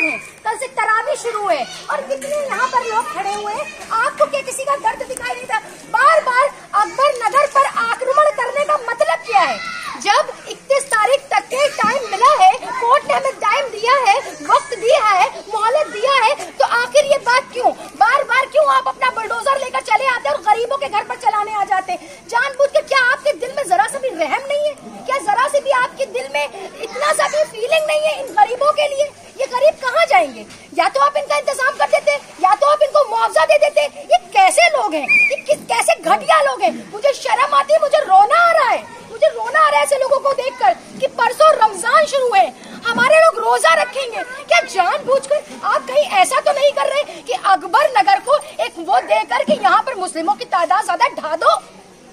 रमजान है, कल से तरावी शुरू है और कितने यहाँ पर लोग खड़े हुए हैं। आपको क्या किसी का दर्द दिखाई नहीं था? बार बार अकबर नगर पर आक्रमण करने का मतलब क्या है? जब 31 तारीख तक के टाइम मिला है, कोर्ट ने हमें टाइम दिया है, वक्त दिया है, मोहलत दिया है, तो आखिर ये बात क्यों? बार बार क्यों आप अपना बुलडोजर लेकर चले आते और गरीबों के घर पर चलाने आ जाते? जानबूझ के। क्या आपके दिल में जरा सा भी रहम नहीं है? क्या जरा से भी आपके दिल में इतना सा भी फीलिंग नहीं है इन गरीबों के लिए? ये गरीब कहाँ जाएंगे? या तो आप इनका इंतजाम कर देते, या तो आप इनको मुआवजा दे देते। ये कैसे लोग हैं? ये कैसे घटिया लोग हैं? मुझे शर्म आती है, मुझे रोना आ रहा है, मुझे रोना आ रहा है ऐसे लोगों को देखकर कि परसों रमजान शुरू है, हमारे लोग रोजा रखेंगे। क्या जानबूझकर आप कहीं ऐसा तो नहीं कर रहे कि अकबर नगर को एक वो देकर कि यहाँ पर मुस्लिमों की तादाद ज्यादा ढा दो?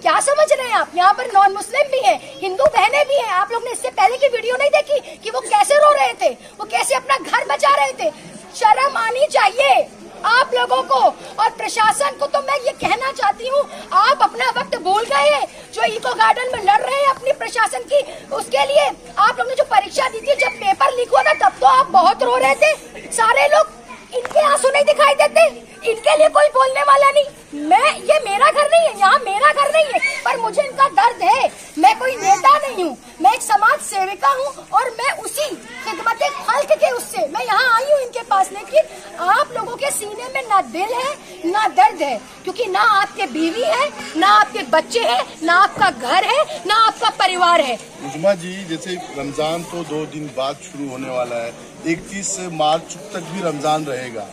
क्या समझ रहे हैं आप? यहाँ पर नॉन मुस्लिम भी हैं, हिंदू बहनें भी हैं। आप लोग ने इससे पहले की वीडियो नहीं देखी कि वो कैसे रो रहे थे, वो कैसे अपना घर बचा रहे थे? शर्म आनी चाहिए आप लोगों को। और प्रशासन को तो मैं ये कहना चाहती हूँ, आप अपना वक्त भूल गए हैं। जो इको गार्डन में लड़ रहे हैं अपनी प्रशासन की, उसके लिए आप लोग ने जो परीक्षा दी थी, जब पेपर लीक हुआ था तब तो आप बहुत रो रहे थे। सारे लोग, इनके आंसू नहीं दिखाई देते? इनके लिए कोई बोलने वाला नहीं? ये मेरा घर नहीं है, यहाँ मेरा घर नहीं है, पर मुझे इनका दर्द है। मैं कोई नेता नहीं हूँ, मैं एक समाज सेविका हूँ और मैं उसी खिदमत खल्क के उससे मैं यहाँ आई हूँ इनके पास। लेकिन आप लोगों के सीने में ना दिल है ना दर्द है, क्योंकि ना आपके बीवी है, ना आपके बच्चे हैं, ना आपका घर है, ना आपका परिवार है। उजमा जी, जैसे रमजान तो 2 दिन बाद शुरू होने वाला है, 31 मार्च तक भी रमजान रहेगा,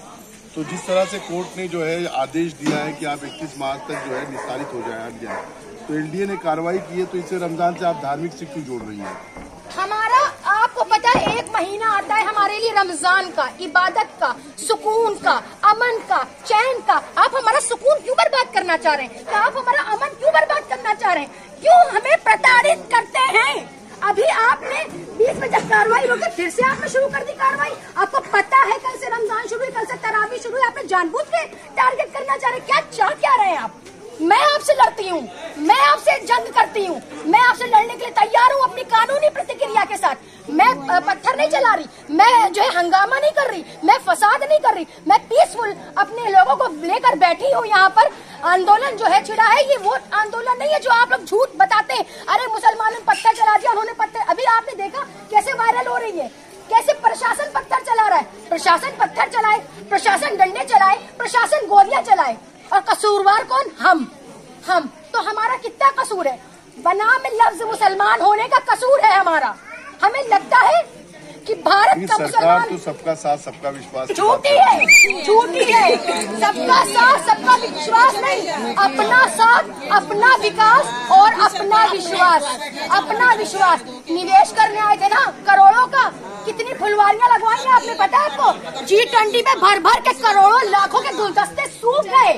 तो जिस तरह से कोर्ट ने जो है आदेश दिया है कि आप 31 मार्च तक जो है निस्तारित हो जाए, हट जाए, तो एनडीए ने कार्रवाई की है, तो इससे रमजान से आप धार्मिक से क्यों जोड़ रही हैं? हमारा, आपको पता है, 1 महीना आता है हमारे लिए रमजान का, इबादत का, सुकून का, अमन का, चैन का। आप हमारा सुकून क्यों बर्बाद करना चाह रहे हैं? क्या आप हमारा अमन क्यों बर्बाद करना चाह रहे हैं? क्यों हमें प्रताड़ित करते हैं? अभी आपने 20 में जब कार्रवाई होगी फिर से आपने शुरू कर दी कार्रवाई। आपको पता है कल से रमजान शुरू है, कल से तरावी शुरू है, आपने जानबूझ के टारगेट करना चाह रहे हैं। क्या चाह क्या रहे हैं आप? मैं आपसे लड़ती हूँ, मैं आपसे जंग करती हूँ, मैं आपसे लड़ने के लिए तैयार हूँ अपनी कानूनी प्रतिक्रिया के साथ। मैं पत्थर नहीं चला रही, मैं जो है हंगामा नहीं कर रही, मैं फसाद नहीं कर रही, मैं पीसफुल अपने लोगों को लेकर बैठी हूँ यहाँ पर। आंदोलन जो है छिड़ा है, ये वो आंदोलन नहीं है जो आप लोग झूठ बताते हैं। अरे मुसलमानों ने पत्थर चला दिया, उन्होंने पत्थर, अभी आपने देखा कैसे वायरल हो रही है, कैसे प्रशासन पत्थर चला रहा है। प्रशासन पत्थर चलाए, प्रशासन डंडे चलाए, प्रशासन गोलियां चलाए, और कसूरवार कौन? हम। तो हमारा कितना कसूर है? बनाम लफ्ज मुसलमान होने का कसूर है हमारा। हमें लगता है कि भारत का मुसलमान तो सबका साथ सबका विश्वास झूठी है, झूठी है। सबका साथ सबका विश्वास नहीं, अपना साथ, अपना विकास और अपना विश्वास। अपना विश्वास निवेश करने आए थे ना करोड़ों का, कितनी फुलवारियां लगवाई हैं आपने, पता है आपको? G20 में भर भर के करोड़ों लाखों के गुलदस्ते सूख गए।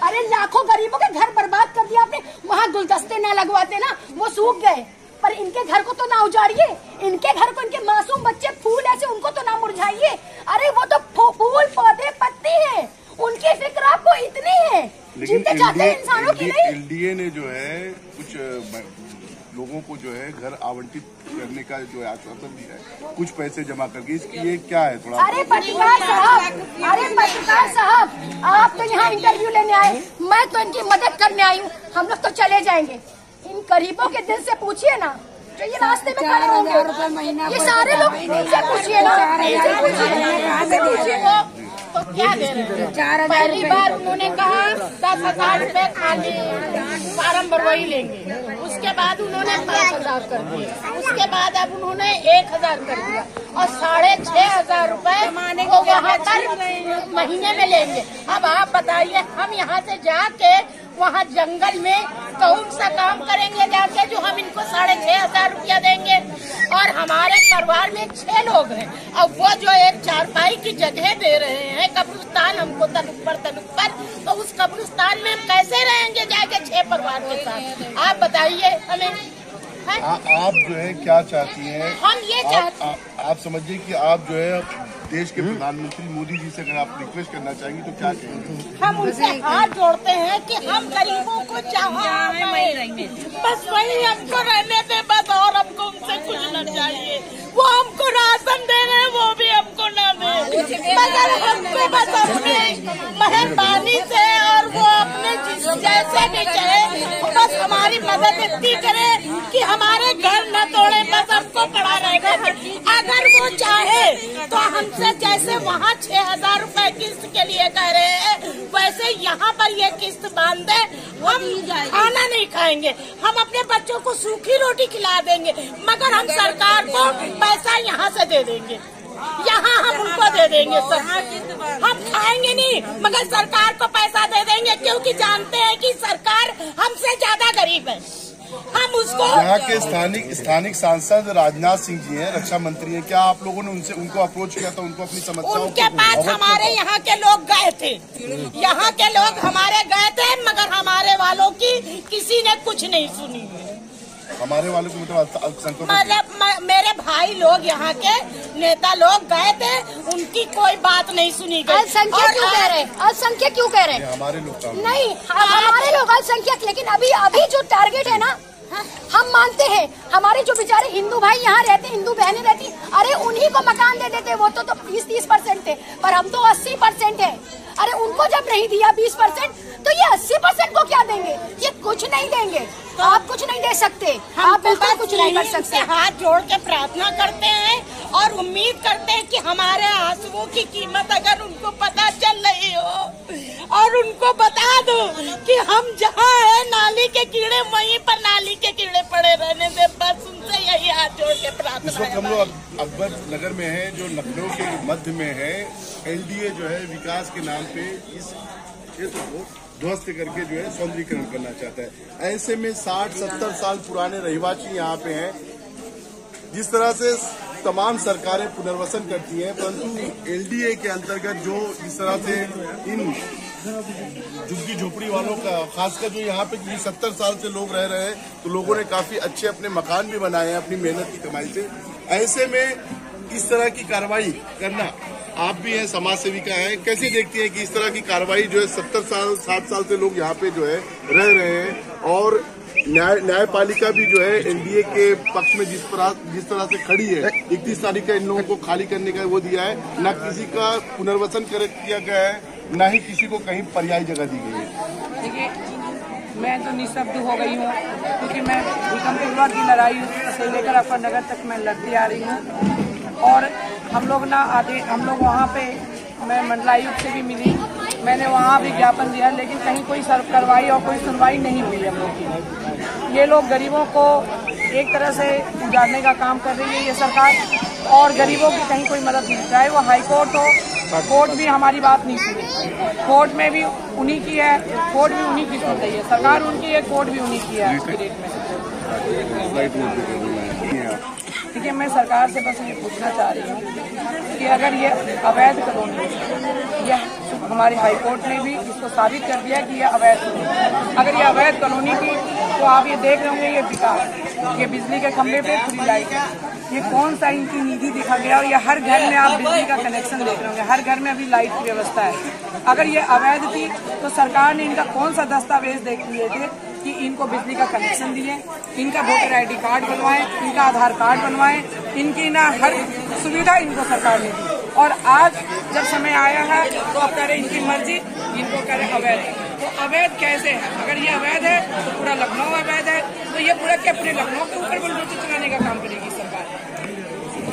अरे लाखों गरीबों के घर बर्बाद कर दिया आपने। वहाँ गुलदस्ते न लगवाते ना, वो सूख गए। पर इनके घर को तो ना उजाड़िए, इनके घर को, इनके मासूम बच्चे फूल ऐसे, उनको तो ना मुरझाइए। अरे वो तो फूल पौधे पत्ती हैं, उनकी फिक्र आपको इतनी है। जीते जाते इंसानों की नहीं। एनडीए ने जो है कुछ लोगों को जो है घर आवंटित करने का जो आश्वासन दिया है, कुछ पैसे जमा करके, इसकी ये क्या है थोड़ा? अरे पत्रकार साहब, आप तो यहाँ इंटरव्यू लेने आए, मैं तो इनकी मदद करने आई हूँ। हम लोग तो चले जाएंगे। इन गरीबों के दिल से पूछिए ना, जो ये रास्ते में खड़े होंगे, ये सारे लोग इनसे पूछिए ना, इनसे पूछिए तो क्या दे रहे हैं? पहली बार उन्होंने कहा 10,000 रुपए खाली फार्म भरवाई लेंगे, उसके बाद उन्होंने 5,000 कर दिया, उसके बाद अब उन्होंने 1,000 कर दिया, और 6,500 रुपए वो वहाँ पर महीने में लेंगे। अब आप बताइए, हम यहाँ से जाके वहाँ जंगल में कौन सा काम करेंगे जाके जो हम इनको 6,500 रुपया देंगे? और हमारे परिवार में 6 लोग हैं, अब वो जो एक चारपाई की जगह दे रहे हैं कब्रिस्तान हमको तनुक पर, तो उस कब्रिस्तान में हम कैसे रहेंगे जाके 6 परिवार के साथ? आप बताइए हमें। आप जो है क्या चाहती हैं? हम ये चाहते, आप समझिए कि आप जो है देश के प्रधानमंत्री मोदी जी से अगर आप रिक्वेस्ट करना चाहेंगे तो क्या कहेंगे? हम उनसे हाथ जोड़ते हैं कि हम गरीबों को चाहिए, बस वही हमको रहने दे बस, और हमको उनसे कुछ न चाहिए। वो हमको राशन दे रहे हैं, वो भी हमको न दे। पैसे नहीं चाहे, बस हमारी मदद इतनी करे कि हमारे घर न तोड़े, बस हमको पड़ा रहेगा। अगर वो चाहे तो हमसे जैसे वहाँ 6,000 रुपए किस्त के लिए कह रहे हैं, वैसे यहाँ पर ये किस्त बांध दे, हम खाना नहीं खाएंगे, हम अपने बच्चों को सूखी रोटी खिला देंगे, मगर हम सरकार को पैसा यहाँ से दे देंगे, यहाँ हम उनको दे देंगे सब। हम खाएंगे नहीं मगर सरकार को पैसा दे देंगे, क्योंकि जानते हैं कि सरकार हमसे ज्यादा गरीब है। हम उसको यहाँ के स्थानिक सांसद राजनाथ सिंह जी हैं, रक्षा मंत्री हैं, क्या आप लोगों ने उनको अप्रोच किया था, उनको अपनी समस्याओं उनके पास हमारे यहाँ के लोग गए थे, यहाँ के लोग हमारे गए थे, मगर हमारे वालों की किसी ने कुछ नहीं सुनी। हमारे वालों को मतलब मेरे भाई लोग यहाँ के नेता लोग गए थे, उनकी कोई बात नहीं सुनी गई। अल्पसंख्यक क्यों कह रहे हैं? अल्पसंख्यक क्यों कह रहे हैं? हमारे लोग नहीं, हमारे लोग अल्पसंख्यक, लेकिन अभी जो टारगेट है ना, हम मानते हैं हमारे जो बेचारे हिंदू भाई यहाँ रहते, हिंदू बहनें रहती, अरे उन्हीं को मकान दे देते, वो तो 20-30% थे, पर हम तो 80% है। अरे उनको जब नहीं दिया 20%, तो ये 80% को क्या देंगे? ये कुछ नहीं देंगे। आप कुछ नहीं दे सकते, आप बिल्कुल कुछ नहीं कर सकते। हाथ जोड़ के प्रार्थना करते हैं और उम्मीद करते हैं कि हमारे आंसुओं की कीमत अगर उनको पता चल रही हो और उनको बता दो कि हम जहाँ है नाली के कीड़े वहीं पर नाली के कीड़े पड़े रहने दे, बस उनसे यही हाथ जोड़ के प्रार्थना। इस वक्त हम लोग अकबर नगर में है, जो लखनऊ के मध्य में है। एनडीए जो है विकास के नाम पे इस क्षेत्र को ध्वस्त करके जो है सौंदर्यीकरण करना चाहता है। ऐसे में 60-70 साल पुराने रहिवासी यहाँ पे हैं। जिस तरह से तमाम सरकारें पुनर्वसन करती हैं, परंतु एलडीए के अंतर्गत जो जिस तरह से इन झुग्गी झोपड़ी वालों का, खासकर जो यहाँ पे 70 साल से लोग रह रहे हैं, तो लोगों ने काफी अच्छे अपने मकान भी बनाए हैं अपनी मेहनत की कमाई से। ऐसे में इस तरह की कार्रवाई करना, आप भी हैं, समाज सेविका हैं, कैसे देखती हैं कि इस तरह की कार्रवाई जो है 70 साल 60 साल से लोग यहाँ पे जो है रह रहे हैं, और न्यायपालिका भी जो है एनडीए के पक्ष में जिस तरह से खड़ी है, 31 तारीख का इन लोगों को खाली करने का वो दिया है, न किसी का पुनर्वसन किया गया है, न ही किसी को कहीं पर्यायी जगह दी गई है। देखिए, मैं तो निःशब्द हो गई हूँ, क्योंकि मैं भूकंप की लड़ाई से लेकर अकबर नगर तक मैं लड़ती आ रही हूँ। और हम लोग वहाँ पे, मैं मंडलायुक्त से भी मिली, मैंने वहाँ भी ज्ञापन दिया, लेकिन कहीं कोई कार्रवाई और कोई सुनवाई नहीं हुई हम लोग की। ये लोग गरीबों को एक तरह से उजाड़ने का काम कर रही है ये सरकार, और गरीबों की कहीं कोई मदद नहीं, चाहे वो हाई कोर्ट हो, कोर्ट भी हमारी बात नहीं सुनी, कोर्ट में भी उन्हीं की है, कोर्ट भी उन्हीं की सुन रही है, सरकार उनकी है, कोर्ट भी उन्हीं की है। स्पिरिट में ठीक है, मैं सरकार से बस ये पूछना चाह रही हूँ कि अगर ये अवैध कॉलोनी, यह हमारी हाई कोर्ट ने भी इसको साबित कर दिया कि यह अवैध कॉलोनी, अगर ये अवैध कॉलोनी थी तो आप ये देख रहे होंगे ये विकास, ये बिजली के खंभे पे फ्री लाइट है, ये कौन सा इनकी निधि दिखा गया, और ये हर घर में आप बिजली का कनेक्शन देख रहे होंगे, हर घर में अभी लाइट की व्यवस्था है। अगर ये अवैध थी तो सरकार ने इनका कौन सा दस्तावेज देख लिए थे कि इनको बिजली का कनेक्शन दिए, इनका वोटर ID कार्ड बनवाएं, इनका आधार कार्ड बनवाएं, इनकी ना हर सुविधा इनको सरकार ने दी। और आज जब समय आया है तो अब कह रहे इनकी मर्जी, इनको कह रहे अवैध है। तो अवैध कैसे है? अगर ये अवैध है तो पूरा लखनऊ अवैध है, तो ये पूरा क्या पूरे लखनऊ के ऊपर बुलडोजर चलाने का काम करेगी सरकार?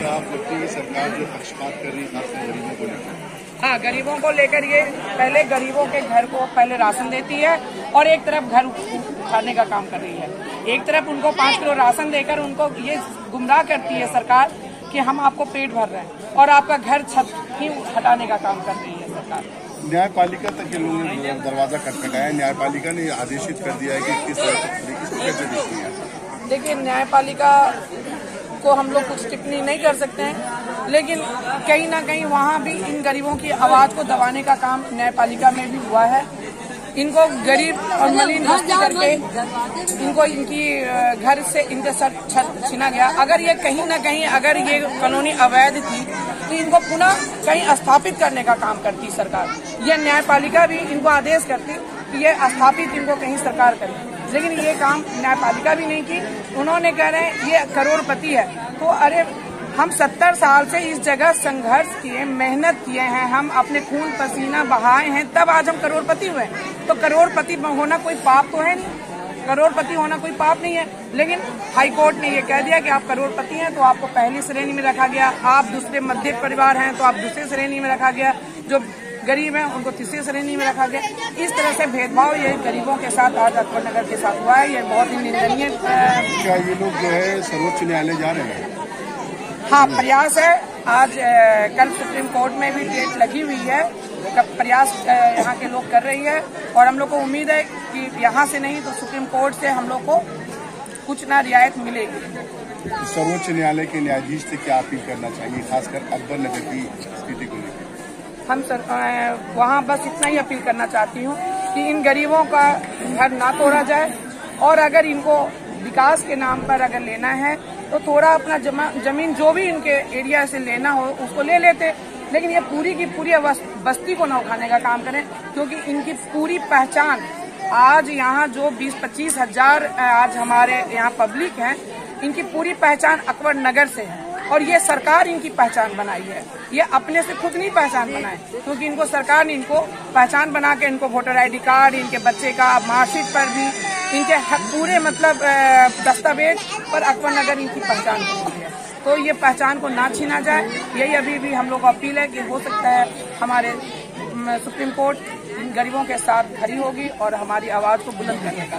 आप लगती है सरकार जो पक्षपात कर रही है गरीबों को लेकर? हाँ, गरीबों को लेकर ये पहले गरीबों के घर को पहले राशन देती है, और एक तरफ घर उठाने का काम कर रही है। एक तरफ उनको 5 किलो राशन देकर उनको ये गुमराह करती है सरकार कि हम आपको पेट भर रहे हैं, और आपका घर छत ही हटाने का काम कर रही है सरकार। न्यायपालिका तक के लोगों ने दरवाजा खटखटाया, न्यायपालिका ने आदेशित कर दिया है कि किस तरह से इसको कैसे देखती है? देखिए, न्यायपालिका को हम लोग कुछ टिप्पणी नहीं कर सकते हैं, लेकिन कहीं ना कहीं वहाँ भी इन गरीबों की आवाज को दबाने का काम न्यायपालिका में भी हुआ है। इनको गरीब और मलिन हस्ती करके इनको इनकी घर से इनके छत छीना गया। अगर ये कहीं ना कहीं अगर ये कॉलोनी अवैध थी तो इनको पुनः कहीं स्थापित करने का काम करती सरकार, ये न्यायपालिका भी इनको आदेश करती कि ये स्थापित इनको कहीं सरकार करे, लेकिन ये काम न्यायपालिका भी नहीं की। उन्होंने कह रहे हैं ये करोड़पति है, तो अरे हम 70 साल से इस जगह संघर्ष किए, मेहनत किए हैं, हम अपने खून पसीना बहाए हैं, तब आज हम करोड़पति हुए। तो करोड़पति होना कोई पाप तो है नहीं, करोड़पति होना कोई पाप नहीं है। लेकिन हाई कोर्ट ने ये कह दिया कि आप करोड़पति हैं तो आपको पहली श्रेणी में रखा गया, आप दूसरे मध्य परिवार हैं तो आप दूसरी श्रेणी में रखा गया, जो गरीब हैं उनको तीसरी श्रेणी में रखा गया। इस तरह से भेदभाव ये गरीबों के साथ आज अकबर नगर के साथ हुआ है, ये बहुत ही निंदनीय। क्या ये लोग जो है सर्वोच्च न्यायालय जा रहे हैं? हाँ, प्रयास है। आज कल सुप्रीम कोर्ट में भी डेट लगी हुई है, प्रयास यहाँ के लोग कर रही है और हम लोग को उम्मीद है कि यहाँ से नहीं तो सुप्रीम कोर्ट से हम लोग को कुछ ना रियायत मिलेगी। सर्वोच्च न्यायालय के न्यायाधीश से क्या अपील करना चाहिए, खासकर अकबर नगर की स्थिति को लेकर? हम वहाँ बस इतना ही अपील करना चाहती हूँ कि इन गरीबों का घर ना तोड़ा जाए और अगर इनको विकास के नाम पर अगर लेना है तो थोड़ा अपना जमीन जो भी इनके एरिया से लेना हो उसको ले लेते, लेकिन ये पूरी की पूरी बस्ती को ना उठाने का काम करें, क्योंकि इनकी पूरी पहचान आज यहाँ जो 20-25 हजार आज हमारे यहाँ पब्लिक है, इनकी पूरी पहचान अकबर नगर से है और ये सरकार इनकी पहचान बनाई है। ये अपने से खुद नहीं पहचान बनाए, क्योंकि इनको सरकार ने इनको पहचान बना के इनको वोटर ID कार्ड, इनके बच्चे का मार्कशीट पर भी इनके पूरे मतलब दस्तावेज पर अकबर नगर इनकी पहचान होती है। तो ये पहचान को ना छीना जाए, यही अभी भी हम लोग को अपील है कि हो सकता है हमारे सुप्रीम कोर्ट इन गरीबों के साथ खड़ी होगी और हमारी आवाज को बुलंद करने का